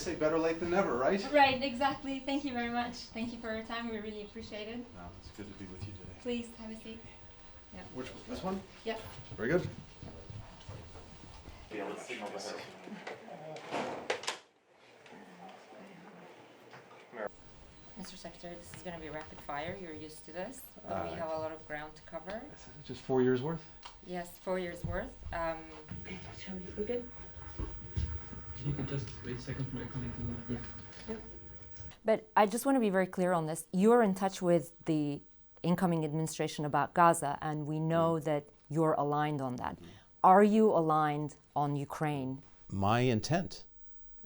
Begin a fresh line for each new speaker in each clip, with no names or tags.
say better late than never, right?
Right, exactly. Thank you very much. Thank you for your time. We really appreciate it.
No, it's good to be with you today.
Please have a seat. Yeah.
Which, this one?
Yeah.
Very good.
Mr. Secretary, this is going to be rapid fire. You're used to this. But we have a lot of ground to cover.
Just 4 years worth?
Yes, 4 years worth. We're good?
You can just wait a second for my colleague to...
Yep. But I just want to be very clear on this. You're in touch with the incoming administration about Gaza, and we know that you're aligned on that. Are you aligned on Ukraine?
My intent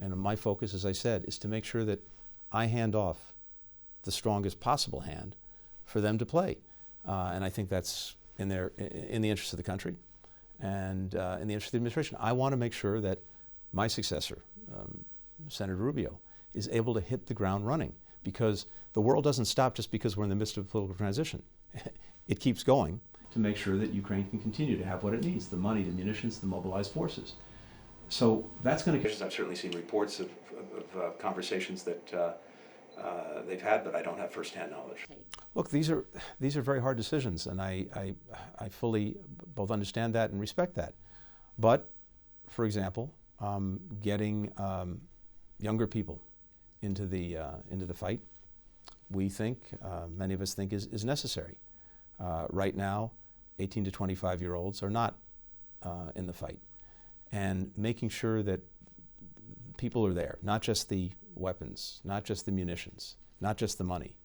and my focus, as I said, is to make sure that I hand off the strongest possible hand for them to play. And I think that's in the interest of the country and in the interest of the administration. I want to make sure that my successor, Senator Rubio, is able to hit the ground running, because the world doesn't stop just because we're in the midst of a political transition. It keeps going to make sure that Ukraine can continue to have what it needs, the money, the munitions, the mobilized forces. So that's going to... I've certainly seen reports of conversations that they've had, but I don't have firsthand knowledge. Look, these are very hard decisions, and I fully both understand that and respect that. But, for example, getting younger people into the fight, we think, many of us think, is necessary. Right now, 18 to 25-year-olds are not in the fight. And making sure that people are there, not just the weapons, not just the munitions, not just the money,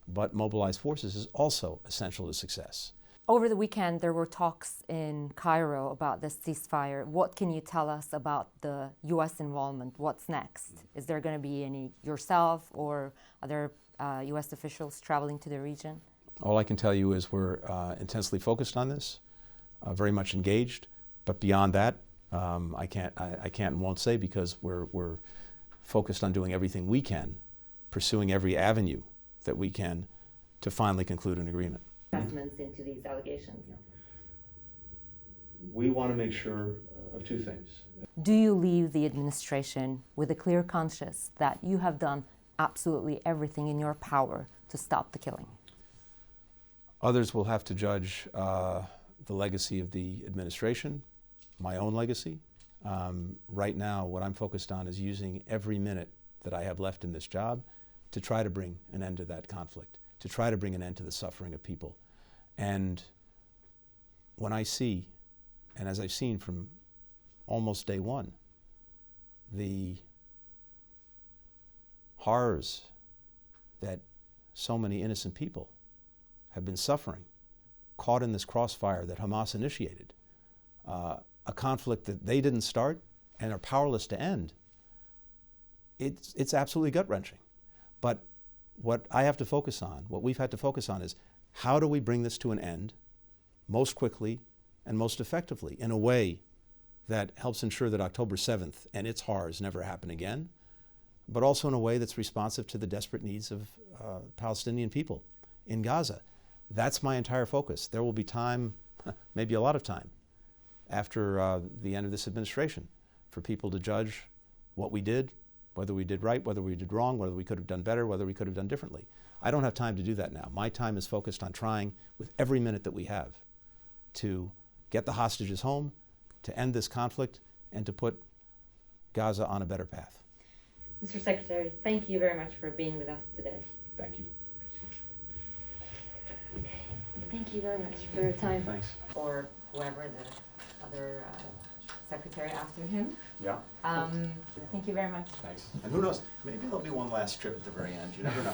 but mobilized forces, is also essential to success.
Over the weekend, there were talks in Cairo about this ceasefire. What can you tell us about the U.S. involvement? What's next? Is there going to be any, yourself or other U.S. officials traveling to the region?
All I can tell you is we're intensely focused on this, very much engaged. But beyond that, I can't and won't say, because we're focused on doing everything we can, pursuing every avenue that we can to finally conclude an agreement.
Investments into these allegations.
We want to make sure of two things.
Do you leave the administration with a clear conscience that you have done absolutely everything in your power to stop the killing?
Others will have to judge the legacy of the administration, my own legacy. Right now, what I'm focused on is using every minute that I have left in this job to try to bring an end to that conflict, to try to bring an end to the suffering of people. And when I see, and as I've seen from almost day one, the horrors that so many innocent people have been suffering, caught in this crossfire that Hamas initiated, a conflict that they didn't start and are powerless to end, it's absolutely gut-wrenching. But what I have to focus on, what we've had to focus on, is how do we bring this to an end most quickly and most effectively in a way that helps ensure that October 7th and its horrors never happen again, but also in a way that's responsive to the desperate needs of Palestinian people in Gaza. That's my entire focus. There will be time, maybe a lot of time, after the end of this administration, for people to judge what we did, whether we did right, whether we did wrong, whether we could have done better, whether we could have done differently. I don't have time to do that now. My time is focused on trying, with every minute that we have, to get the hostages home, to end this conflict, and to put Gaza on a better path.
Mr. Secretary, thank you very much for being with us today.
Thank you.
Thank you very much for your time.
Thanks.
Or whoever the other secretary after him.
Yeah.
Thank you very much.
Thanks. And who knows, maybe there'll be one last trip at the very end. You never know.